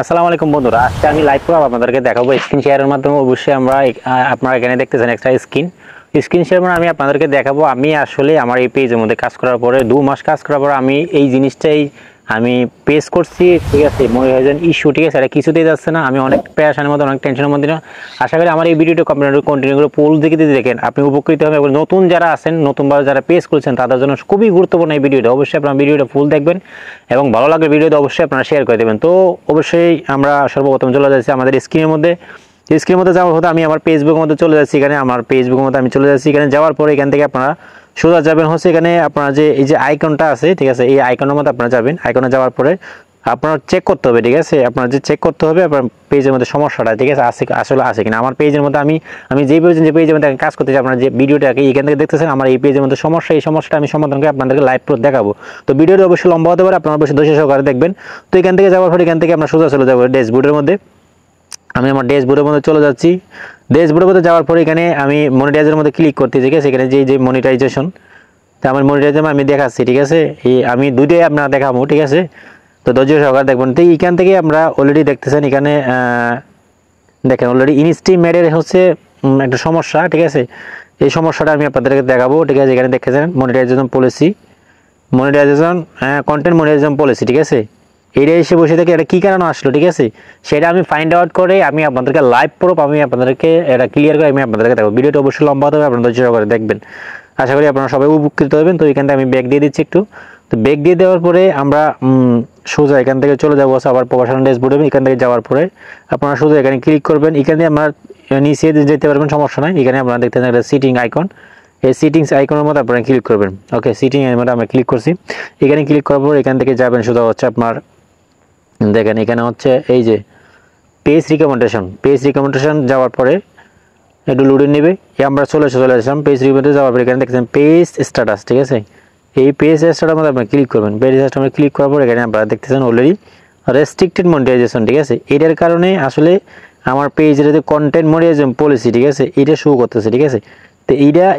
আসসালামু আলাইকুম বন্ধুরা, আজকে আমি লাইভ প্রুফ আপনাদেরকে দেখাবো স্ক্রিন শেয়ারের মাধ্যমে। অবশ্যই আপনারা এখানে দেখতেছেন একটা স্ক্রিন শেয়ার মানে আমি আপনাদেরকে দেখাবো। আমি আসলে আমার এই পেজের মধ্যে কাজ করার পরে 2 মাস কাজ করার পরে আমি এই জিনিসটাই আমি পেস করছি, ঠিক আছে। মনে হয় যেন ইস্যু, ঠিক আছে, এটা কিছুতেই যাচ্ছে না। আমি অনেক পেরেশানির মধ্যে, অনেক টেনশনের মধ্যে। আশা করি আমার এই ভিডিওটা কন্টিনিউ করে পোল দিকে দেখেন, আপনি উপকৃত হবেন। এবং নতুন যারা আছেন, নতুনবার যারা পেজ করছেন, তাদের জন্য খুবই গুরুত্বপূর্ণ এই ভিডিওটা। অবশ্যই আপনারা ভিডিওটা ফুল দেখবেন এবং ভালো লাগলে ভিডিওটা অবশ্যই আপনারা শেয়ার করে দেবেন। তো অবশ্যই আমরা সর্বপ্রথম চলে যাচ্ছি আমাদের স্ক্রিনের মধ্যে যাওয়ার হতো। আমি আমার ফেসবুকের মধ্যে চলে যাচ্ছি। এখানে আমার ফেসবুকের মধ্যে আমি চলে যাচ্ছি। এখানে যাওয়ার পরে এখান থেকে আপনারা সোজা যাবেন হচ্ছে এখানে আপনারা যে এই যে আইকনটা আছে, ঠিক আছে, এই আইকনের মধ্যে আপনারা যাবেন। আইকনে যাওয়ার পরে আপনার চেক করতে হবে, ঠিক আছে, আপনার যে চেক করতে হবে আপনার পেজের মধ্যে সমস্যাটা, ঠিক আছে, আসলে আছে কিনা। আমার পেজের মধ্যে আমি যে পেজের মধ্যে কাজ করতেছি, আপনার যে ভিডিওটাকে এখান থেকে দেখতেছেন, আমার এই পেজের মধ্যে সমস্যা, এই সমস্যাটা আমি সমাধান করে আপনাদেরকে লাইভ প্রুফ দেখাবো। তো ভিডিওটা অবশ্যই লম্বা হতে পারে, আপনারা অবশ্যই ধৈর্য সহকারে দেখবেন। তো এখান থেকে যাওয়ার পরে এখান থেকে আমরা সোজা চলে যাবো ড্যাশবোর্ডের মধ্যে। আমি আমার ড্যাশবোর্ডের মধ্যে চলে যাচ্ছি। ড্যাশবোর্ডের মধ্যে যাওয়ার পরে এখানে আমি মনিটাইজের মধ্যে ক্লিক করতে, ঠিক আছে। এখানে যে মনিটাইজেশন, তো আমার মনিটাইজেশন আমি দেখাচ্ছি, ঠিক আছে। এই আমি দুইটাই আপনারা দেখাবো, ঠিক আছে। তো ধৈর্য সহকারে দেখবেন। তো এখান থেকে আমরা অলরেডি দেখতেছেন এখানে দেখেন অলরেডি ইনস্টিমেটের হচ্ছে একটা সমস্যা, ঠিক আছে। এই সমস্যাটা আমি আপনাদেরকে দেখাবো, ঠিক আছে। এখানে দেখতেছেন মনিটাইজেশন কন্টেন্ট মনিটাইজেশন পলিসি, ঠিক আছে। এইটা এসে বসে থেকে এটা কী কারণে আসলো, ঠিক আছে, সেটা আমি ফাইন্ড আউট করে আমি আপনাদেরকে লাইভ প্রুফ আমি আপনাদেরকে এটা ক্লিয়ার করে আমি আপনাদেরকে দেখাবো। ভিডিওটা অবশ্যই লম্বা হতে হবে, আপনারা ধৈর্য সহকারে দেখবেন। আশা করি আপনারা সবাই উপকৃত হবেন। তো এখান থেকে আমি ব্যাক দিয়ে দিচ্ছি একটু। তো ব্যাক দিয়ে দেওয়ার পরে আমরা সোজা এখান থেকে চলে যাবো আবার প্রফেশনাল ড্যাশবোর্ডে। এখান থেকে যাওয়ার পরে আপনারা সোজা এখানে ক্লিক করবেন। এখানে আপনার নিচে যেতে পারবেন, সমস্যা নাই। এখানে আপনারা দেখতে পাচ্ছেন একটা সিটিং আইকন, এই সিটিংস আইকনের মধ্যে আপনারা ক্লিক করবেন। ওকে, সিটিং এর মধ্যে আমরা ক্লিক করছি। এখানে ক্লিক করার পর এখান থেকে যাবেন সোজা হচ্ছে আপনার দেখেন এখানে হচ্ছে এই যে পেজ রিকমেন্ডেশন যাওয়ার পরে একটু লোডিং নেবে। আমরা চলে আসলাম পেজ রিকমেন্ডেশন যাওয়ার পরে এখানে দেখছেন পেজ স্ট্যাটাস, ঠিক আছে। এই পেজ স্ট্যাটাসের মধ্যে আপনি ক্লিক করবেন। পেজ স্ট্যাটাসে ক্লিক করার পর এখানে আপনারা দেখতেছেন অলরেডি রেস্ট্রিক্টেড মনিটাইজেশন, ঠিক আছে। এটার কারণে আসলে আমার পেজের যে কন্টেন্ট মনিটাইজেশন পলিসি, ঠিক আছে, এটা শো করতেছে, ঠিক আছে। তো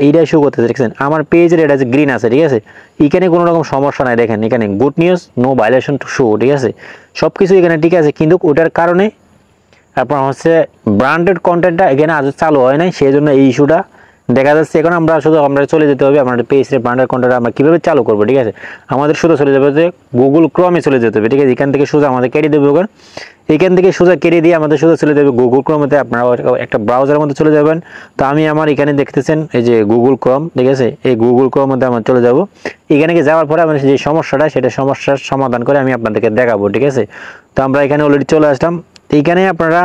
এইটা শো করতেছে, দেখছেন আমার পেজের এটা যে গ্রিন আছে, ঠিক আছে। এখানে কোনো রকম সমস্যা নাই। দেখেন এখানে good news, no violation to show, ঠিক আছে। সব কিছু এখানে ঠিক আছে, কিন্তু ওটার কারণে আপনার হচ্ছে ব্র্যান্ডেড কন্টেন্টটা এখানে আজ চালু হয় নাই, সেই জন্য এই ইস্যুটা দেখা যাচ্ছে। এখন আমরা চলে যেতে হবে আমাদের পেজের ব্র্যান্ডেড কন্টেন্ট আমরা কীভাবে চালু করবো, ঠিক আছে। আমাদের সোজা চলে যাবে যে গুগল ক্রমে চলে যেতে হবে, ঠিক আছে। এখান থেকে সোজা আমাদের কেটে দেবে, এখান থেকে সোজা কেটে দিয়ে আমাদের সোজা চলে যাবে গুগল ক্রোমেতে। আপনারা একটা ব্রাউজারের মধ্যে চলে যাবেন। তো আমি আমার এখানে দেখতেছেন এই যে গুগল ক্রোম, ঠিক আছে। এই গুগল ক্রোমের মধ্যে আমরা চলে যাব। এখানে যাওয়ার পরে আমাদের যে সমস্যাটা, সেটা সমস্যার সমাধান করে আমি আপনাদেরকে দেখাবো, ঠিক আছে। তো আমরা এখানে অলরেডি চলে আসলাম। তো এইখানে আপনারা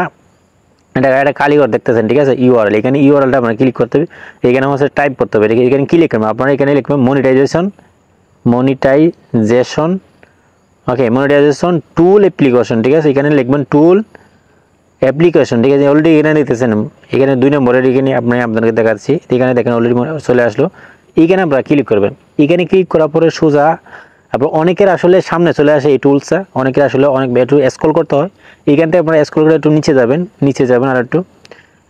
এটা কালিঘর দেখতেছেন, ঠিক আছে। ইউআরএল, এখানে ইউআরএলটা আপনারা ক্লিক করতে হবে। এখানে হচ্ছে টাইপ করতে হবে, এখানে কি লিখবেন আপনারা, এখানে লিখবেন মনিটাইজেশন ওকে, মনিটাইজেশন টুল অ্যাপ্লিকেশন, ঠিক আছে। এখানে লিখবেন টুল অ্যাপ্লিকেশন, ঠিক আছে। অলরেডি এখানে দেখতেছেন এখানে 2 নম্বরের এখানে আপনাদেরকে দেখাচ্ছি। এখানে দেখেন অলরেডি চলে আসলো। এখানে আপনারা ক্লিক করবেন। এখানে ক্লিক করার পরে সোজা আপনার অনেকের আসলে সামনে চলে আসে এই টুলসটা, অনেকের আসলে একটু স্ক্রল করতে হয়। এখান থেকে আপনারা স্ক্রল করে একটু নিচে যাবেন আর একটু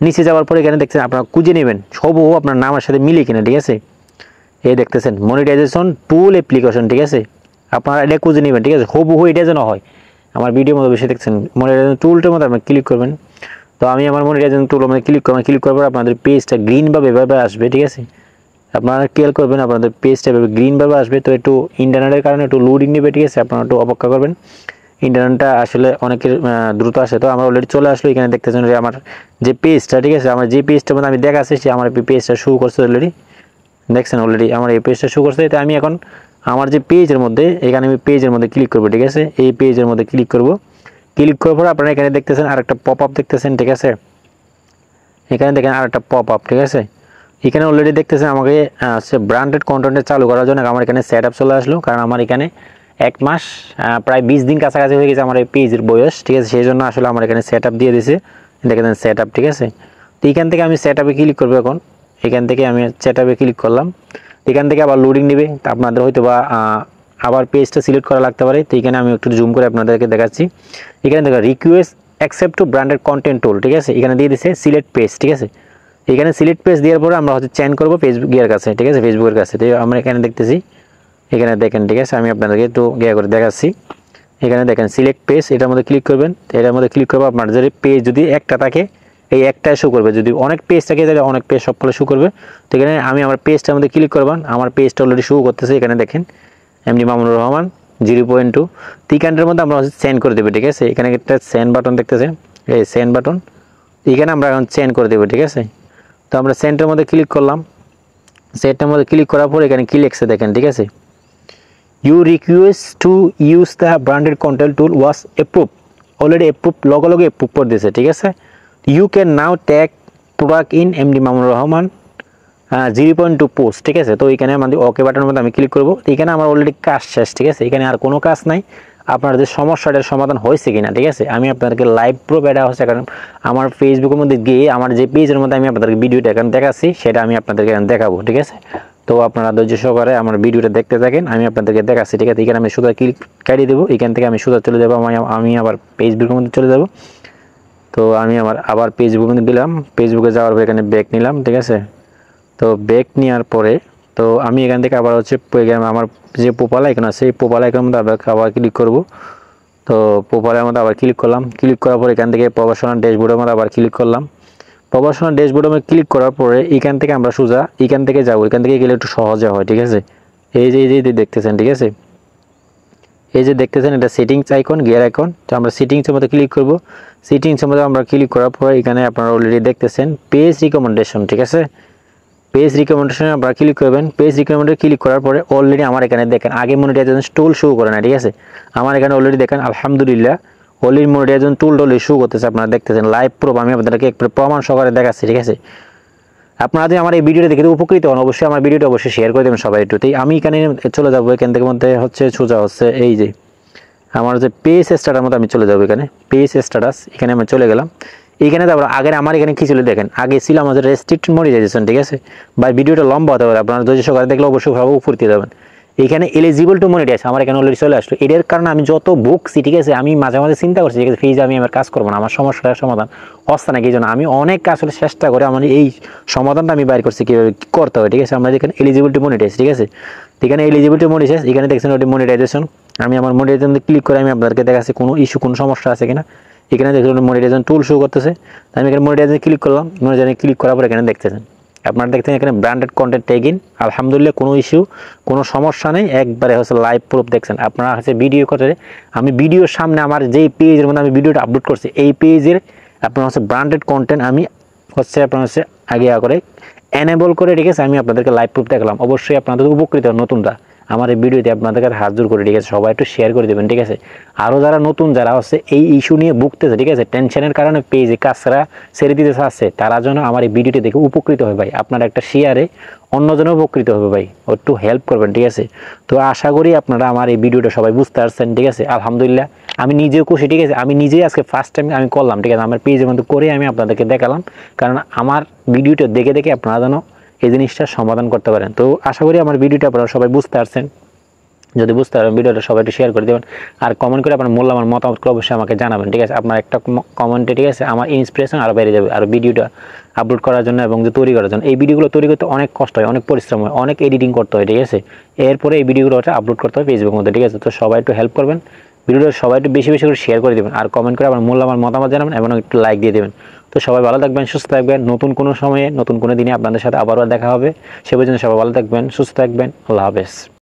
নিচে যাওয়ার পরে এখানে দেখছেন আপনারা খুঁজে নেবেন হুবহু আপনার নামের সাথে মিলে কিনা, ঠিক আছে। এই দেখতেছেন মনিটাইজেশন টুল অ্যাপ্লিকেশন, ঠিক আছে। আপনারা এটা খুঁজে নেবেন, ঠিক আছে, হুবহু এটা যেন হয়। আমার ভিডিওর মধ্যে বেশি দেখছেন মনিটাইজেশন টুলটার মধ্যে আপনি ক্লিক করবেন। তো আমি আমার মনিটাইজেশন টুলের মধ্যে ক্লিক করার পর আপনাদের পেজটা গ্রিনভাবে এভাবে আসবে, ঠিক আছে। আপনারা ক্লিয়ার করবেন, আপনাদের পেজটা এভাবে গ্রিনভাবে আসবে। তো একটু ইন্টারনেটের কারণে একটু লোডিং নেবে, ঠিক আছে। আপনারা একটু অপেক্ষা করবেন, ইন্টারনেটটা আসলে অনেকের দ্রুত আসে। তো আমরা অলরেডি চলে আসলো। এখানে দেখতেছেন যে আমার যে পেজটা, ঠিক আছে, আমার যে পেজটার মধ্যে আমি দেখাচ্ছি সে আমার পেজটা শো করছে অলরেডি, দেখছেন অলরেডি আমার এই পেজটা শো করছে। তো আমি এখন আমার যে পেজের মধ্যে এখানে আমি পেজের মধ্যে ক্লিক করবো, ঠিক আছে। এই পেজের মধ্যে ক্লিক করার পর আপনারা এখানে দেখতেছেন আরেকটা পপ আপ দেখতেছেন, ঠিক আছে। এখানে দেখেন আরেকটা পপ আপ, ঠিক আছে। এখানে অলরেডি দেখতেছেন আমাকে হচ্ছে ব্র্যান্ডেড কন্টেন্ট চালু করার জন্য আমার এখানে সেট আপ চলে আসলো। কারণ আমার এখানে 1 মাস প্রায় 20 দিন কাছাকাছি হয়ে গেছে আমার এই পেজের বয়স, ঠিক আছে। সেই জন্য আসলে আমার এখানে সেট আপ দিয়ে দিয়েছে, দেখেন সেট আপ, ঠিক আছে। তো এখান থেকে আমি সেট আপে ক্লিক করবো। এখন এখান থেকে আমি সেট আপে ক্লিক করলাম। এখান থেকে আবার লোডিং নেবে। তো আপনাদের হয়তো বা আবার পেজটা সিলেক্ট করা লাগতে পারে। তো এখানে আমি একটু জুম করে আপনাদেরকে দেখাচ্ছি। এখানে দেখো request accept to branded content tool, ঠিক আছে। এখানে দিয়ে দিচ্ছে সিলেক্ট পেজ, ঠিক আছে। এখানে সিলেক্ট পেজ দেওয়ার পরে আমরা হচ্ছে চেঞ্জ করবো ফেসবুক কাছে, ঠিক আছে, ফেসবুকের কাছে। তো আমরা এখানে দেখতেছি, এখানে দেখেন, ঠিক আছে। আমি আপনাদেরকে একটু করে দেখাচ্ছি। এখানে দেখেন সিলেক্ট পেজ, এটার মধ্যে ক্লিক করবেন। এটার মধ্যে ক্লিক করবো, আপনার যদি পেজ যদি একটা থাকে এই একটাই শো করবে, যদি অনেক পেজ থাকে তাহলে অনেক পেজ সবগুলো শো করবে। তো এখানে আমি আমার পেজটার মধ্যে ক্লিক করবেন, আমার পেজটা অলরেডি শো করতেছে। এখানে দেখেন এমডি মামুনুর রহমান 0.2। এখানটার মধ্যে আমরা সেন্ড করে দেবো, ঠিক আছে। এখানে একটা সেন্ড বাটন দেখতেছেন, এই সেন্ড বাটন, এখানে আমরা এখন সেন্ড করে দেবো, ঠিক আছে। তো আমরা সেন্ডের মধ্যে ক্লিক করলাম। সেন্ডের মধ্যে ক্লিক করার পর এখানে কি লিখছে দেখেন, ঠিক আছে। You request to use the branded content tool was approve, already approve, লগে লগে অ্যাপ্রুভ করে দিয়েছে, ঠিক আছে। You can now tag product in MD Mamunur Rahman 0.2 post, ঠিক আছে। তো এখানে আমাদের ওকে বাটনের মধ্যে আমি ক্লিক করবো। এখানে আমার অলরেডি কাজ শেষ, ঠিক আছে। এখানে আর কোনো কাজ নাই। আপনার যে সমস্যাটার সমাধান হয়েছে কিনা, ঠিক আছে, আমি আপনাদেরকে লাইভ প্রুফ এটা হচ্ছে, কারণ আমার ফেসবুকের মধ্যে গিয়ে আমার যে পেজের মধ্যে আমি আপনাদেরকে ভিডিওটা এখন দেখাচ্ছি সেটা আমি আপনাদেরকে এখন দেখাবো, ঠিক আছে। তো আপনারা ধৈর্য সহকারে আমার ভিডিওটা দেখতে থাকেন, আমি আপনাদেরকে দেখাচ্ছি, ঠিক আছে। এখানে আমি সোজা ক্লিক কাটিয়ে দেবো, এখান থেকে আমি সোজা চলে যাবো, আমি আবার ফেসবুকের মধ্যে চলে যাব। তো আমি আবার ফেসবুকের মধ্যে দিলাম, ফেসবুকে যাওয়ার পর এখানে ব্যাক নিলাম, ঠিক আছে। তো ব্যাক নেওয়ার পরে তো আমি এখান থেকে আবার হচ্ছে আমার যে প্রোফাইল আইকন আছে এই প্রোফাইল আইকনের মধ্যে আবার ক্লিক করব। তো প্রোফাইলের মধ্যে আবার ক্লিক করলাম, ক্লিক করার পর এখান থেকে প্রফেশনাল ড্যাশবোর্ডের মধ্যে আবার ক্লিক করলাম। প্রফেশনাল ড্যাশবোর্ডের মধ্যে ক্লিক করার পরে এখান থেকে আমরা সোজা এখান থেকে যাবো, এখান থেকে গেলে একটু সহজে হয়, ঠিক আছে। এই যে দেখতেছেন, ঠিক আছে, এই যে দেখতেছেন এটা সেটিংস আইকন, গিয়ার আইকন। তো আমরা সেটিংসের মধ্যে ক্লিক করব। সেটিংসের মধ্যে আমরা ক্লিক করার পরে এখানে আপনারা অলরেডি দেখতেছেন পেজ রিকমেন্ডেশন, ঠিক আছে। পেজ রিকমেন্ডেশনে আপনারা ক্লিক করবেন। পেজ রিকমেন্ডে ক্লিক করার পরে অলরেডি আমার এখানে দেখেন আগে মনিটাইজেশন টুল শো করে না, ঠিক আছে। আমার এখানে অলরেডি দেখেন আলহামদুলিল্লাহ অলরেডি মনিটাইজেশন টুল শো করতেছে, আপনারা দেখতেছেন লাইভ প্রুফ আমি আপনাদেরকে একটু প্রমাণ সহকারে দেখাচ্ছি, ঠিক আছে। আপনারা যদি আমার এই ভিডিওটা দেখে উপকৃত হন অবশ্যই আমার ভিডিওটা অবশ্যই শেয়ার করে দেবেন সবাই একটু। তাই আমি এখানে চলে যাবো, এখান থেকে মধ্যে হচ্ছে সোজা হচ্ছে এই যে আমার যে পেজ স্ট্যাটাসের মধ্যে আমি চলে যাবো, এখানে পেজ স্ট্যাটাস, এখানে আমি চলে গেলাম। এখানে তারপর আগে আমার এখানে কি ছিল দেখেন, আগে ছিল আমাদের রেস্ট্রিক্টেড মনিটাইজেশন, ঠিক আছে। বা ভিডিওটা লম্বা হতে পারে, আপনারা ধৈর্য সহকারে দেখলে অবশ্যই ভাবে উপর দিয়ে যাবেন। এখানে এলিজিবল টু মনিটাইজ আমার এখানে অলরেডি চলে আসলো। এটার কারণে আমি যত ভুগছি, ঠিক আছে, আমি মাঝে মাঝে চিন্তা করছি, ঠিক আছে, ফেজ আমি আমার কাজ করবো না, আমার সমস্যার সমাধান হচ্ছে না, কি জন্য আমি অনেক আসলে চেষ্টা করে আমার এই সমাধানটা আমি বাইর করছি কীভাবে কী করতে হবে, ঠিক আছে। আমরা এখানে এলিজিবল টু মনিটাইজ, ঠিক আছে। এখানে এলিজিবল টু মনিটাইজ, এখানে দেখছেন ওটি মনিটাইজেশন। আমি আমার মনিটাইজেশন ক্লিক করে আমি আপনাদেরকে দেখাচ্ছি কোনো ইস্যু কোনো সমস্যা আছে কিনা। এখানে দেখুন মনিটাইজেশন টুল শো করতেছে, আমি এখানে মনিটাইজেশন ক্লিক করলাম। মনিটাইজেশন ক্লিক করার পর এখানে দেখতেছেন আপনারা দেখতেছেন এখানে ব্র্যান্ডেড কন্টেন্ট ট্যাগ ইন, আলহামদুলিল্লাহ কোনো ইস্যু কোনো সমস্যা নেই, একবারে হচ্ছে লাইভ প্রুফ দেখছেন। আপনারা হচ্ছে ভিডিও করে আমি ভিডিওর সামনে আমার যেই পেজের মধ্যে আমি ভিডিওটা আপলোড করছি এই পেজের আপনার হচ্ছে ব্র্যান্ডেড কন্টেন্ট আমি হচ্ছে আপনার হচ্ছে আগে করে এনেবল করে, ঠিক আছে। আমি আপনাদেরকে লাইভ প্রুফ দেখালাম, অবশ্যই আপনাদের উপকৃত নতুনরা আমার এই ভিডিওতে আপনাদের কাছে হাত জোর করে, ঠিক আছে, সবাই একটু শেয়ার করে দেবেন, ঠিক আছে। আরও যারা নতুন যারা হচ্ছে এই ইস্যু নিয়ে ভুগতেছে, ঠিক আছে, টেনশনের কারণে পেজে কাজরা ছেড়ে দিতে চাচ্ছে, তারা যেন আমার এই ভিডিওটি দেখে উপকৃত হয় ভাই। আপনার একটা শেয়ারে অন্যজনও উপকৃত হবে ভাই, একটু হেল্প করবেন, ঠিক আছে। তো আশা করি আপনারা আমার এই ভিডিওটা সবাই বুঝতে পারছেন, ঠিক আছে। আলহামদুলিল্লাহ আমি নিজেও খুশি, ঠিক আছে। আমি নিজেই আজকে ফার্স্ট টাইম আমি করলাম, ঠিক আছে, আমার পেজের মধ্যে করে আমি আপনাদেরকে দেখালাম, কারণ আমার ভিডিওটা দেখে দেখে আপনারা যেন এই জিনিসটা সমাধান করতে পারেন। তো আশা করি আমার ভিডিওটা আপনারা সবাই বুঝতে পারছেন। যদি বুঝতে পারেন ভিডিওটা সবাই একটু শেয়ার করে দেবেন, আর কমেন্ট করে আপনার মূল্যবান মতামতগুলো অবশ্যই আমাকে জানাবেন, ঠিক আছে। আপনার একটা কমেন্টে, ঠিক আছে, আমার ইন্সপিরেশন আরও বেড়ে যাবে আর ভিডিওটা আপলোড করার জন্য এবং যে তৈরি করার জন্য। এই ভিডিওগুলো তৈরি করতে অনেক কষ্ট হয়, অনেক পরিশ্রম হয়, অনেক এডিটিং করতে হয়, ঠিক আছে। এরপরে এই ভিডিওগুলো আপলোড করতে হয় ফেসবুকের মধ্যে, ঠিক আছে। তো সবাই একটু হেল্প করবেন, ভিডিওটা সবাই একটু বেশি বেশি করে শেয়ার করে দেবেন, আর কমেন্ট করে আপনার মূল্যবান মতামত জানাবেন এবং একটু লাইক দিয়ে দেবেন। তো সবাই ভালো থাকবেন, সুস্থ থাকবেন, নতুন কোনো সময়ে নতুন কোনো দিনে আপনাদের সাথে আবারও দেখা হবে। সে পর্যন্ত সবাই ভালো থাকবেন, সুস্থ থাকবেন, আল্লাহ হাফেজ।